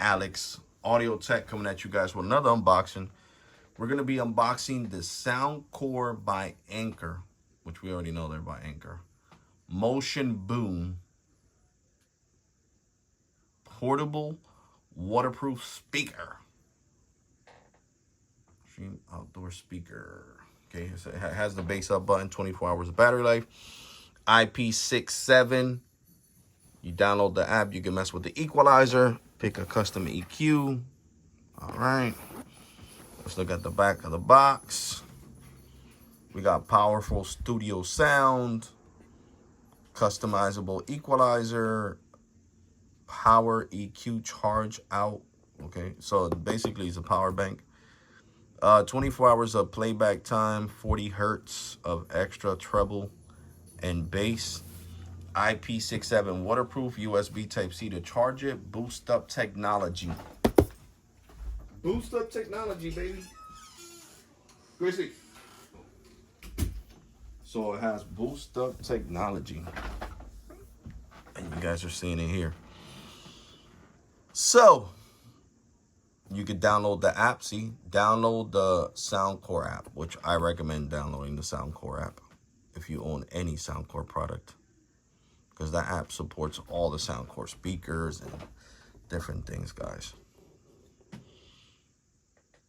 Alex, audio tech, coming at you guys with another unboxing. We're going to be unboxing the Soundcore by Anker, which we already know they're by Anker. Motion Boom portable waterproof speaker. Stream outdoor speaker. Okay, so it has the bass up button, 24 hours of battery life. IP67. You download the app, you can mess with the equalizer, pick a custom EQ. All right. Let's look at the back of the box. We got powerful studio sound, customizable equalizer, power EQ charge out. Okay, so basically it's a power bank. 24 hours of playback time, 40 hertz of extra treble and bass. IP67 waterproof, USB Type-C to charge it. Boost up technology. Boost up technology, baby. Gracie. So it has boost up technology. And you guys are seeing it here. So you can download the app. See, download the Soundcore app, which I recommend downloading the Soundcore app if you own any Soundcore product, because that app supports all the Soundcore speakers and different things, guys.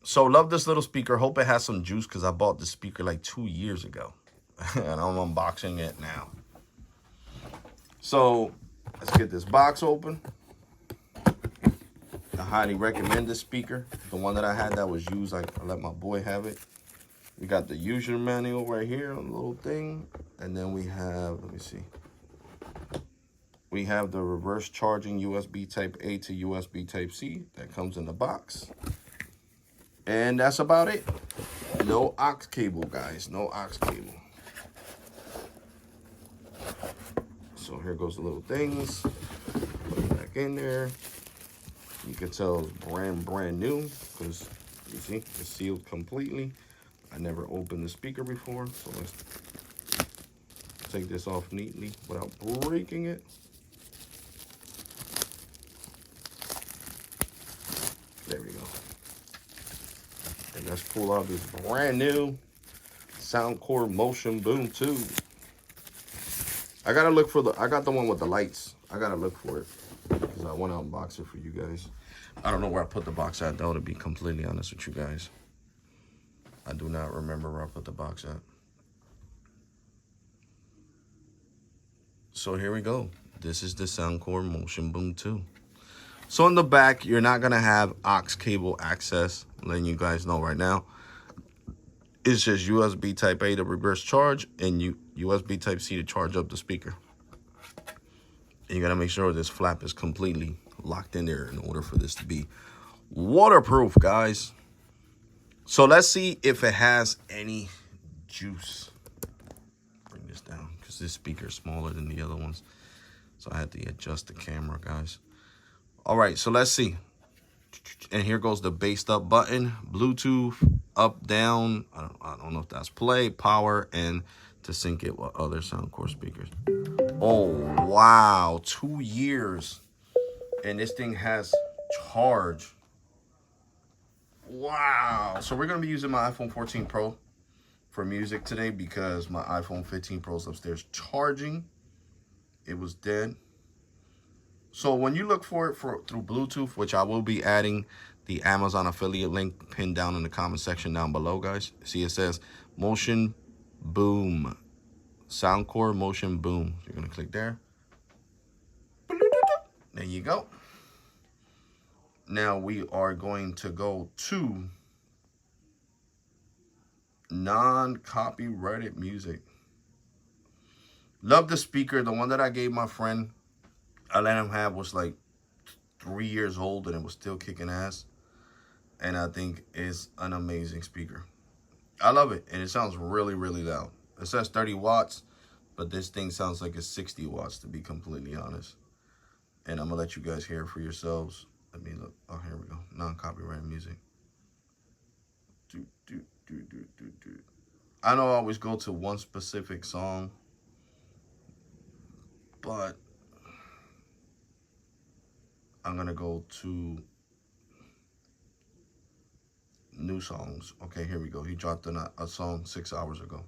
So love this little speaker. Hope it has some juice, because I bought this speaker like 2 years ago and I'm unboxing it now. So let's get this box open. I highly recommend this speaker. The one that I had that was used, I let my boy have it. We got the user manual right here on the little thing. And then we have, let me see. We have the reverse charging USB Type A to USB Type C that comes in the box. And that's about it. No aux cable, guys. No aux cable. So here goes the little things. Put it back in there. You can tell it's brand new, because you see it's sealed completely. I never opened the speaker before, so let's take this off neatly without breaking it. There we go. And let's pull out this brand new Soundcore Motion Boom 2. I gotta look for I got the one with the lights. I gotta look for it, because I want to unbox it for you guys. I don't know where I put the box at, though, to be completely honest with you guys. I do not remember where I put the box at. So here we go. This is the Soundcore Motion Boom 2. So in the back, you're not going to have aux cable access. I'm letting you guys know right now. It's just USB Type A to reverse charge and USB Type C to charge up the speaker. And you got to make sure this flap is completely locked in there in order for this to be waterproof, guys. So let's see if it has any juice. Bring this down, because this speaker is smaller than the other ones. So I had to adjust the camera, guys. All right, so let's see. And here goes the bassed up button. Bluetooth, up, down. I don't know if that's play, power, and to sync it with other Soundcore speakers. Oh, wow. 2 years. And this thing has charge. Wow. So we're going to be using my iPhone 14 Pro for music today, because my iPhone 15 Pro is upstairs charging. It was dead. So when you look for it through Bluetooth, which I will be adding the Amazon affiliate link pinned down in the comment section down below, guys. See, it says Motion Boom. Soundcore Motion Boom. So you're going to click there. There you go. Now we are going to go to non-copyrighted music. Love the speaker. The one that I gave my friend, I let him have, was like 3 years old, and it was still kicking ass. And I think it's an amazing speaker. I love it. And it sounds really, really loud. It says 30 watts, but this thing sounds like it's 60 watts, to be completely honest. And I'm going to let you guys hear it for yourselves. Let me look. Oh, here we go. Non-copyrighted music. I don't always go to one specific song, but I'm going to go to new songs. Okay, here we go. He dropped a song 6 hours ago.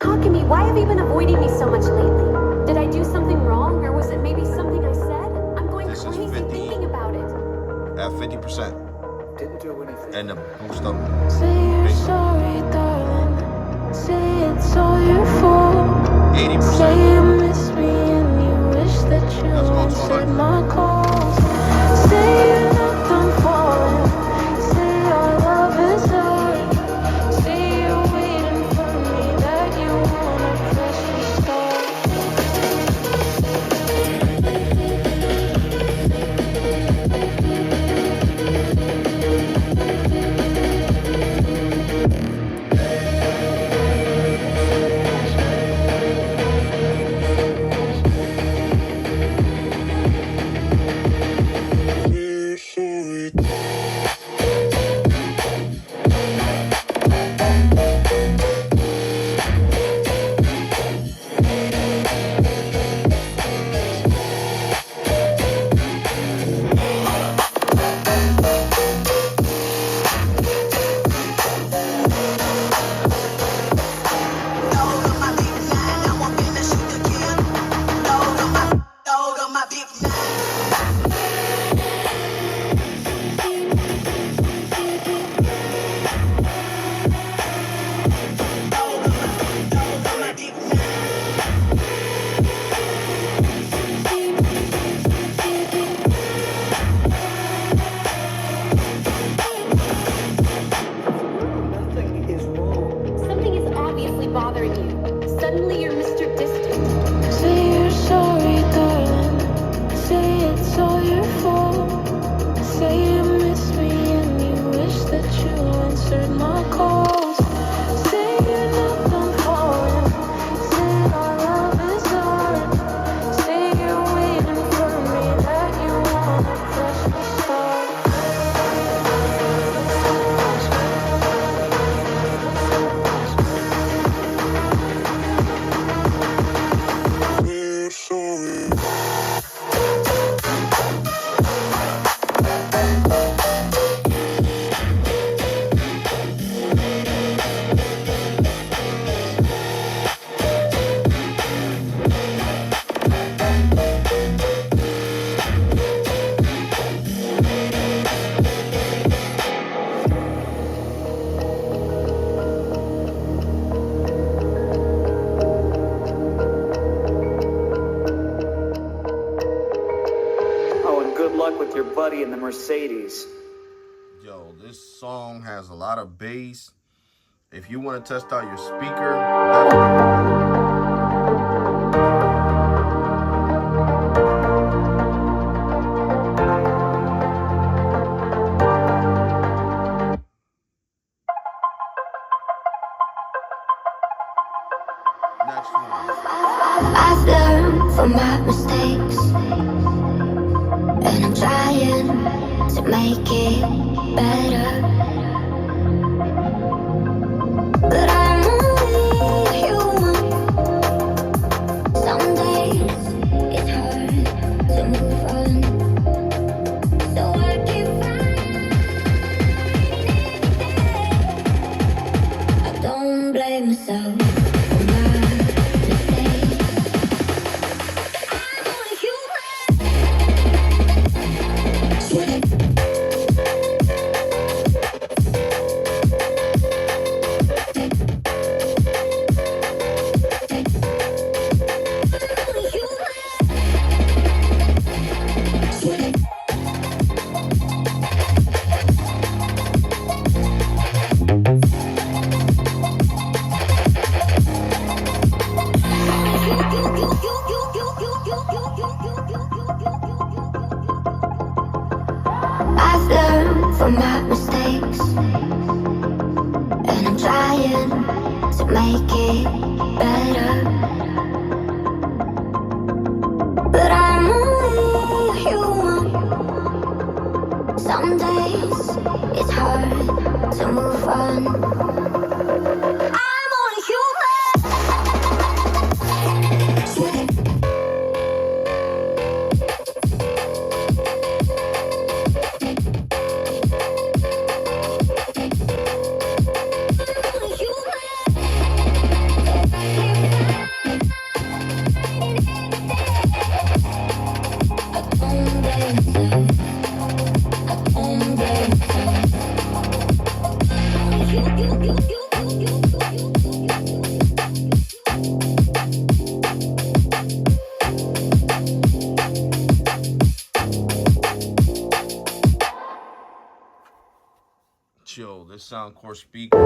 Talk to me. Why have you been avoiding me so much lately? Did I do something wrong, or was it maybe something I said? I'm going crazy thinking about it. At 50%. Didn't do anything. And the boost up. Say you're sorry, darling. Say it's all your fault. 80%. Say you miss me and you wish that you answered my calls. Say you're not done falling. Say our love is hard. Say you're waiting for me, that you wanna press restart. Something is obviously bothering you. Suddenly you're Mr. Distant. Say you're sorry, darling. Say it's all your fault. Say you miss me and you wish that you answered my calls. Say you're not done falling. Say our love is hard. Say you're waiting for me, that you wanna press restart. Oh, and good luck with your buddy in the Mercedes. Yo, this song has a lot of bass. If you want to test out your speaker, next one. I've learned from my mistakes, and I'm trying to make it better. But I'm only human. Some days it's hard to move on, so I keep fighting it. I don't blame myself for my mistakes. I'm only human. I've learned from my mistakes, and I'm trying to make it better. But I'm only human. Some days it's hard to move on. I'm only human. Soundcore speaker.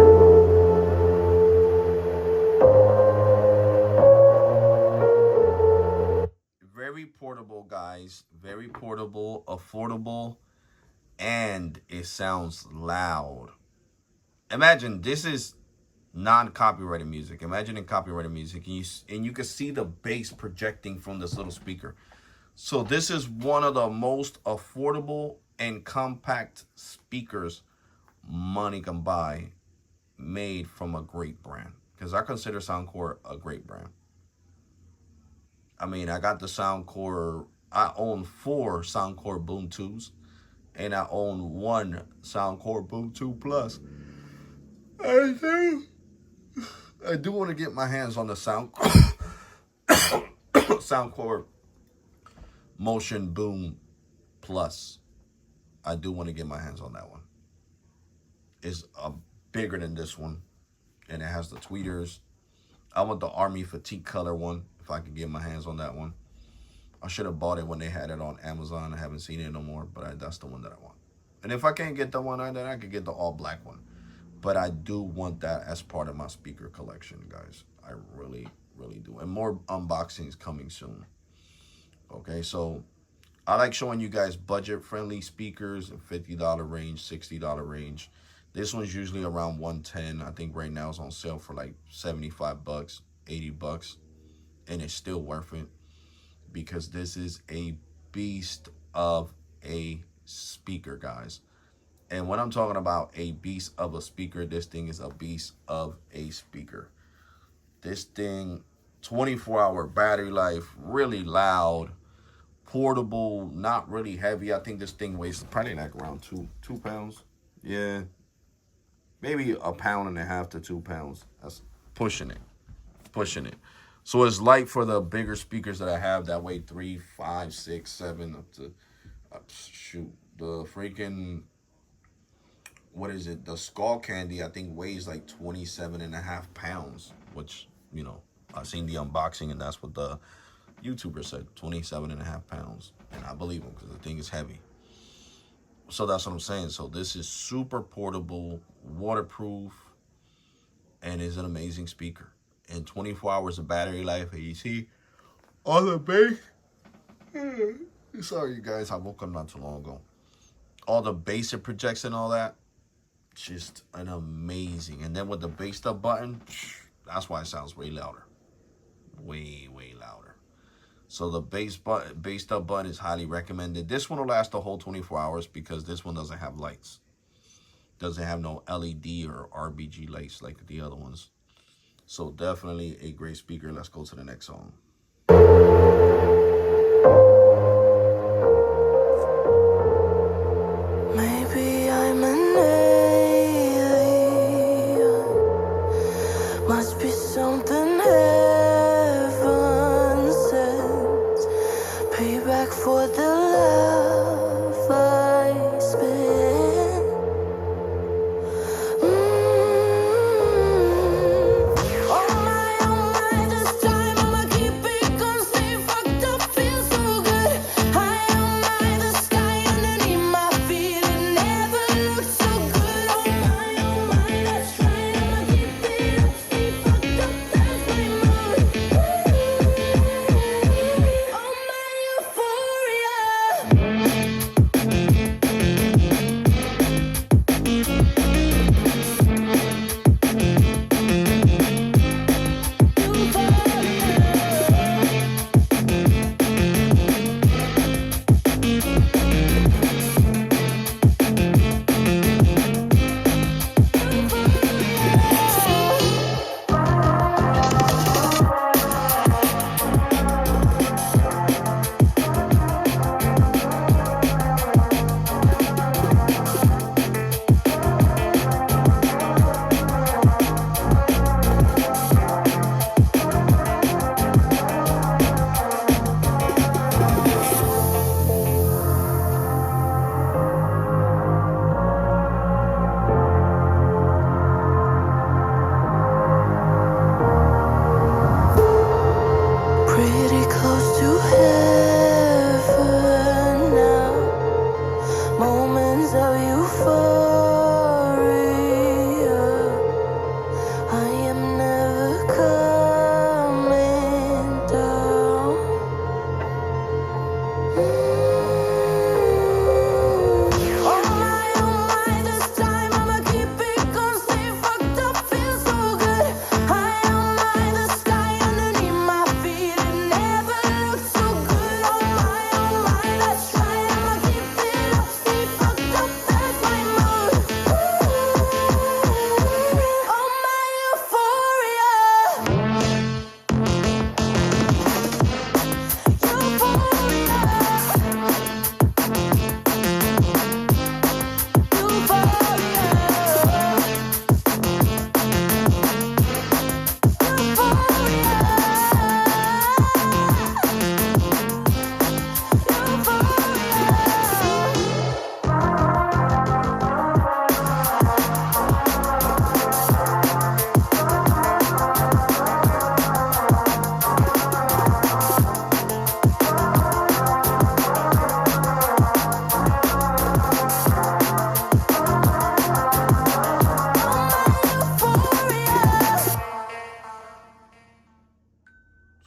Very portable, guys. Very portable, affordable, and it sounds loud. Imagine this is non-copyrighted music. Imagine in copyrighted music, and you can see the bass projecting from this little speaker. So this is one of the most affordable and compact speakers money can buy, made from a great brand. Because I consider Soundcore a great brand. I mean, I got the Soundcore. I own 4 Soundcore Boom 2s, and I own 1 Soundcore Boom 2 Plus. I do want to get my hands on the Soundcore Motion Boom Plus. I do want to get my hands on that one. It's bigger than this one, and it has the tweeters. I want the Army Fatigue color one, if I could get my hands on that one. I should have bought it when they had it on Amazon. I haven't seen it no more, but that's the one that I want. And if I can't get the one, then I could get the all black one. But I do want that as part of my speaker collection, guys. I really, really do. And more unboxings coming soon. Okay, so I like showing you guys budget-friendly speakers, $50 range, $60 range. This one's usually around $110. I think right now it's on sale for like $75, $80, and it's still worth it because this is a beast of a speaker, guys. And when I'm talking about a beast of a speaker, this thing is a beast of a speaker. This thing, 24-hour battery life, really loud, portable, not really heavy. I think this thing weighs probably like around 2 pounds. Yeah, maybe 1.5 pounds to 2 pounds. That's pushing it. So it's light for the bigger speakers that I have that weigh 3, 5, 6, 7 up to shoot. The freaking, what is it? The Skull Candy, I think, weighs like 27.5 pounds, which, you know, I've seen the unboxing and that's what the YouTuber said, 27.5 pounds. And I believe him because the thing is heavy. So that's what I'm saying. So this is super portable, waterproof, and is an amazing speaker. And 24 hours of battery life. And you see all the bass. Sorry, you guys. I woke up not too long ago. All the bass it projects and all that. Just an amazing. And then with the bassed up button, that's why it sounds way louder. Way, way louder. So the bassed up button is highly recommended. This one will last the whole 24 hours because this one doesn't have lights. Doesn't have no LED or RGB lights like the other ones. So definitely a great speaker. Let's go to the next song. Maybe I'm an alien. Must be something heaven sent. Payback for the love I spent. Oh my, this time I'ma keep it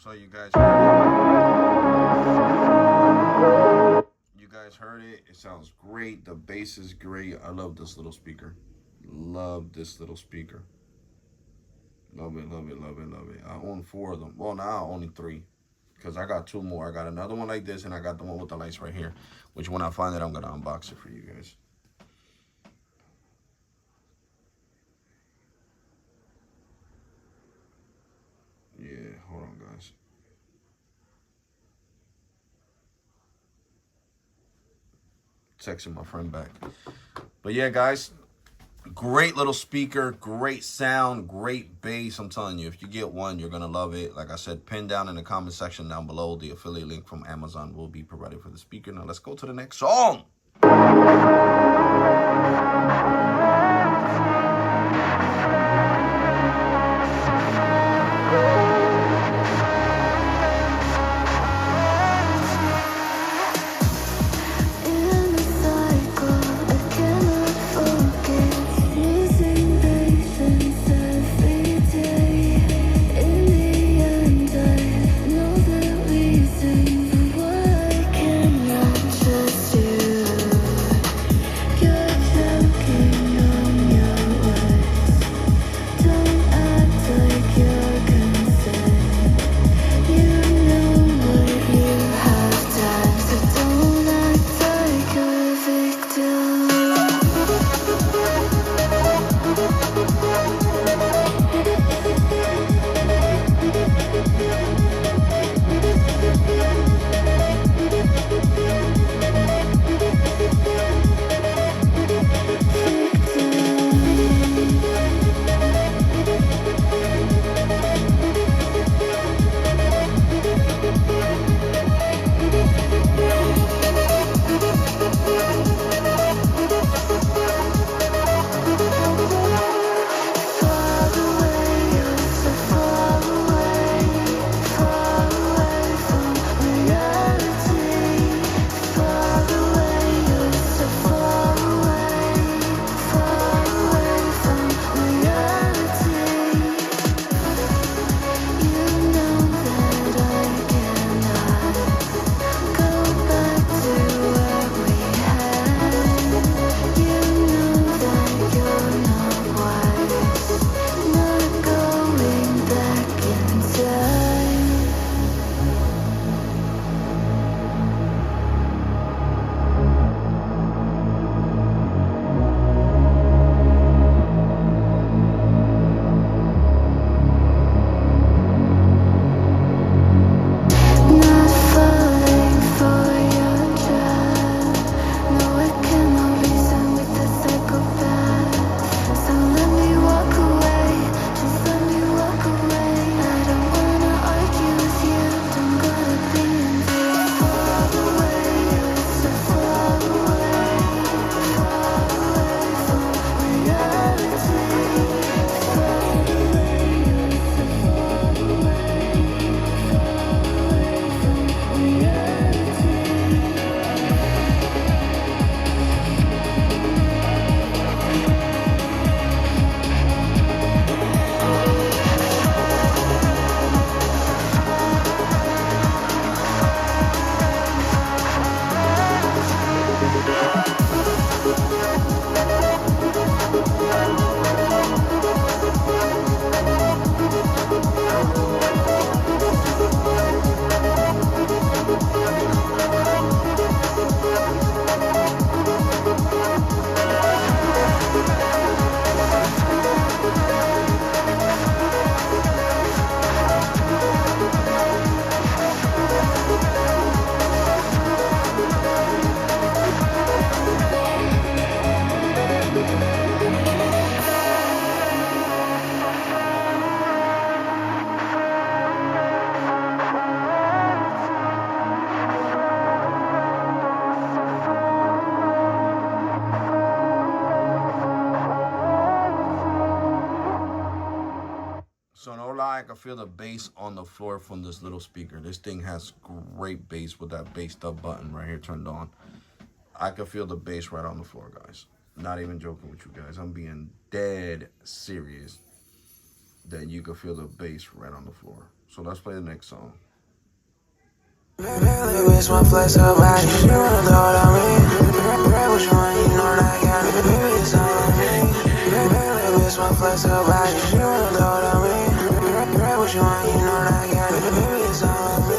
So you guys heard it. You guys heard it. It sounds great. The bass is great. I love this little speaker. Love this little speaker. Love it, love it, love it, love it. I own 4 of them. Well, now only 3. Because I got 2 more. I got another one like this, and I got the one with the lights right here. Which when I find it, I'm going to unbox it for you guys. Yeah, hold on, guys. Texting my friend back. But yeah, guys, great little speaker, great sound, great bass. I'm telling you, if you get one, you're going to love it. Like I said, pin down in the comment section down below. The affiliate link from Amazon will be provided for the speaker. Now let's go to the next song. So no lie, I can feel the bass on the floor from this little speaker. This thing has great bass with that bassed up button right here turned on. I can feel the bass right on the floor, guys. Not even joking with you guys. I'm being dead serious that you can feel the bass right on the floor. So let's play the next song. Bitch, my flex her body. She wanna throw it on me. Grab what you want, you know that I got it. Baby, it's all on me. Bitch, my flex her body. She wanna throw it on me. Grab what you want, you know that I got it. Baby, it's all on me.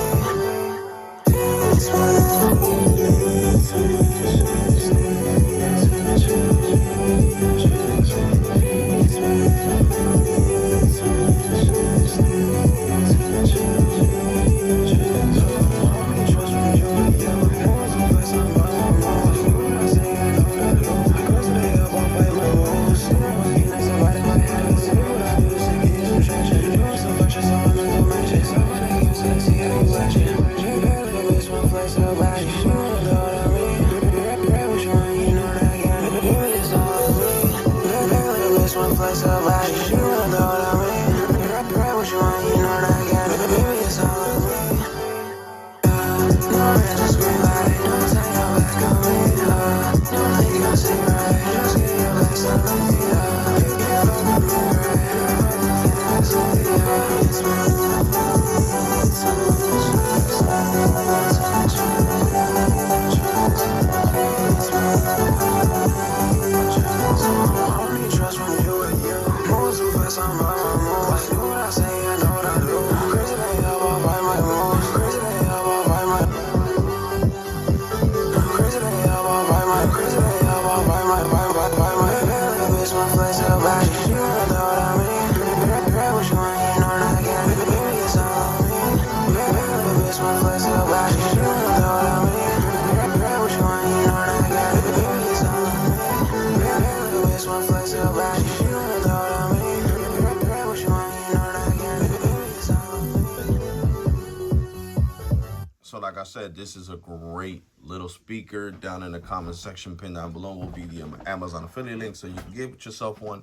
So like I said, this is a great little speaker. Down in the comment section, pin down below will be the Amazon affiliate link, so you can get yourself one.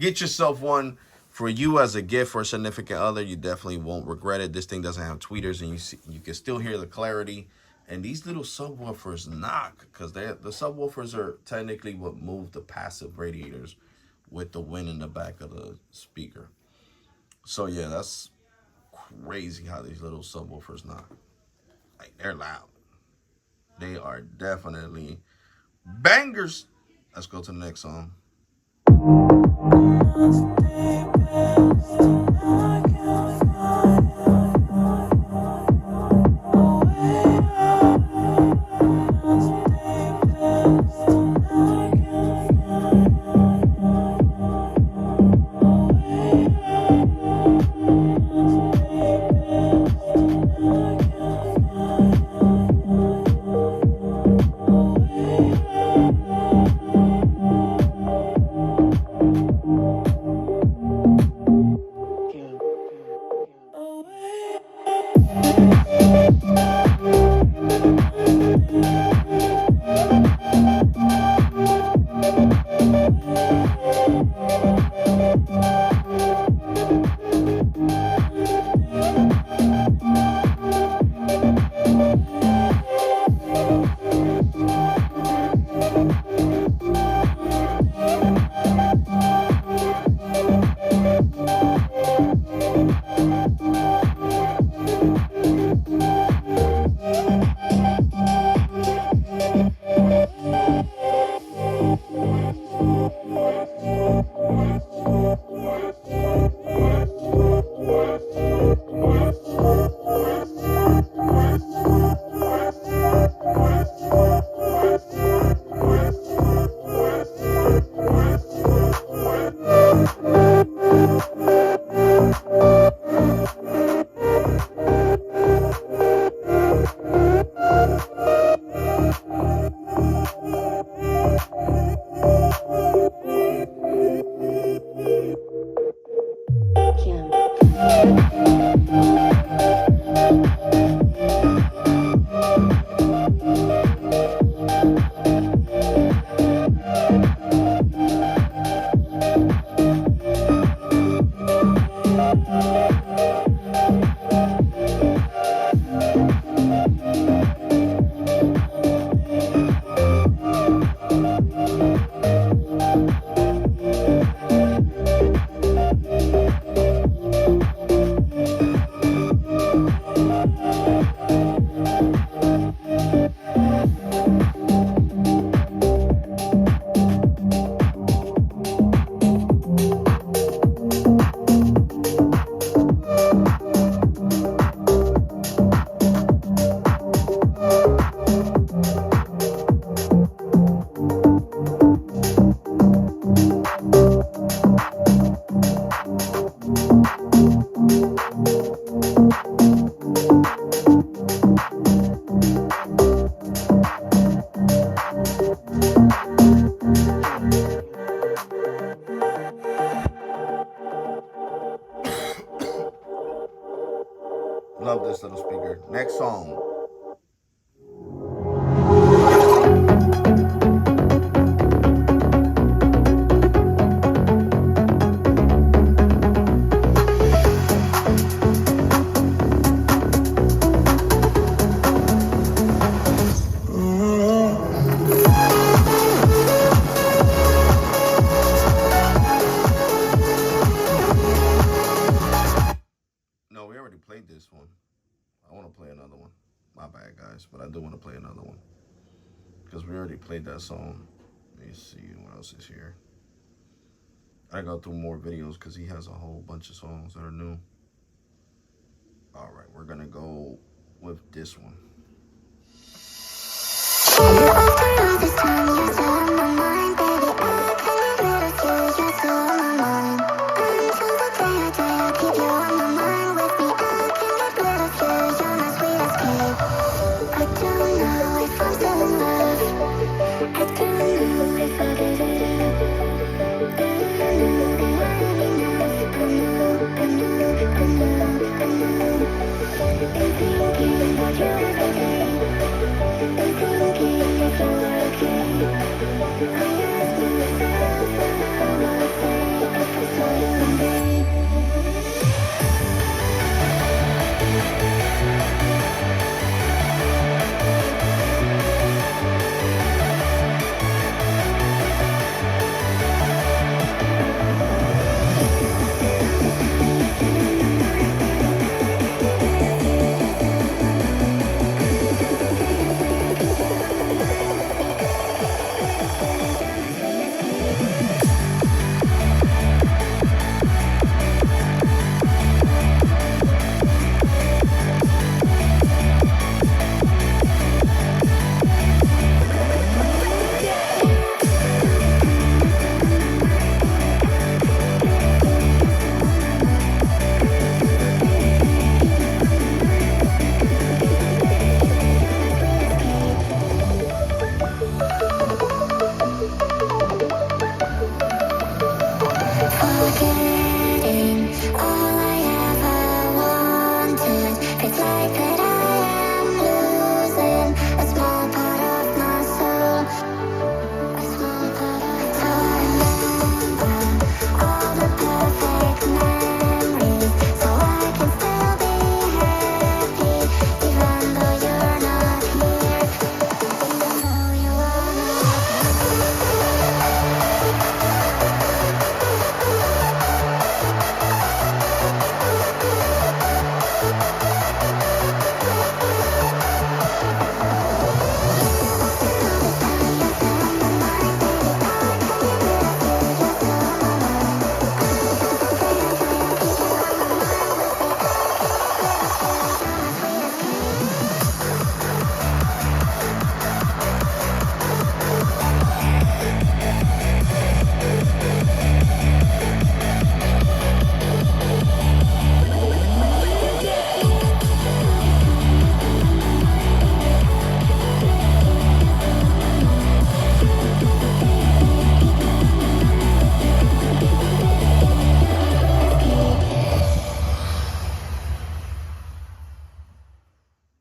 Get yourself one for you as a gift for a significant other. You definitely won't regret it. This thing doesn't have tweeters, and you can still hear the clarity. And these little subwoofers knock, because the subwoofers are technically what move the passive radiators with the wind in the back of the speaker. So yeah, that's crazy how these little subwoofers knock. Like, they're loud. They are definitely bangers. Let's go to the next song. the speaker. Next song. No, we already played this one. I want to play another one. My bad, guys, but I do want to play another one because we already played that song. Let me see what else is here. I go through more videos because he has a whole bunch of songs that are new. All right, we're gonna go with this one.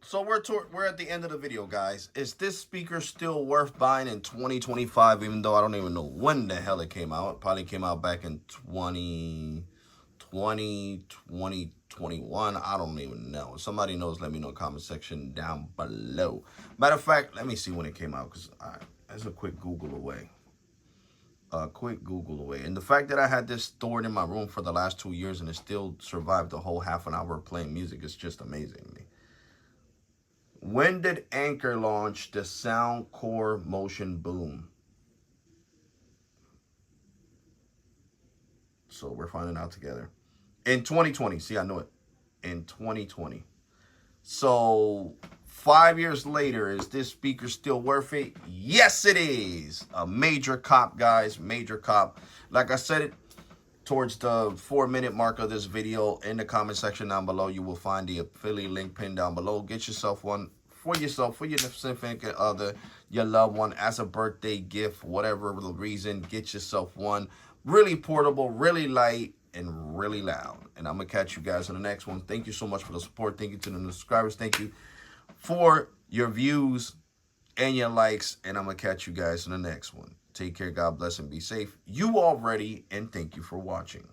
So we're at the end of the video, guys. Is this speaker still worth buying in 2025, even though I don't even know when the hell it came out? It probably came out back in 2020, 2021. I don't even know. If somebody knows, let me know in the comment section down below. Matter of fact, let me see when it came out, because that's a quick Google away. And the fact that I had this stored in my room for the last 2 years and it still survived the whole half an hour of playing music is just amazing to me. When did Anker launch the Soundcore Motion Boom? So we're finding out together. In 2020. See, I know it. In 2020. So 5 years later, is this speaker still worth it? Yes, it is. A major cop, guys. Major cop. Like I said it towards the 4-minute mark of this video. In the comment section down below, you will find the affiliate link pinned down below. Get yourself one for yourself, for your significant other, your loved one, as a birthday gift, whatever the reason. Get yourself one. Really portable, really light. and really loud. And I'm going to catch you guys in the next one. Thank you so much for the support. Thank you to the new subscribers. Thank you for your views and your likes. And I'm going to catch you guys in the next one. Take care. God bless and be safe. You already. And thank you for watching.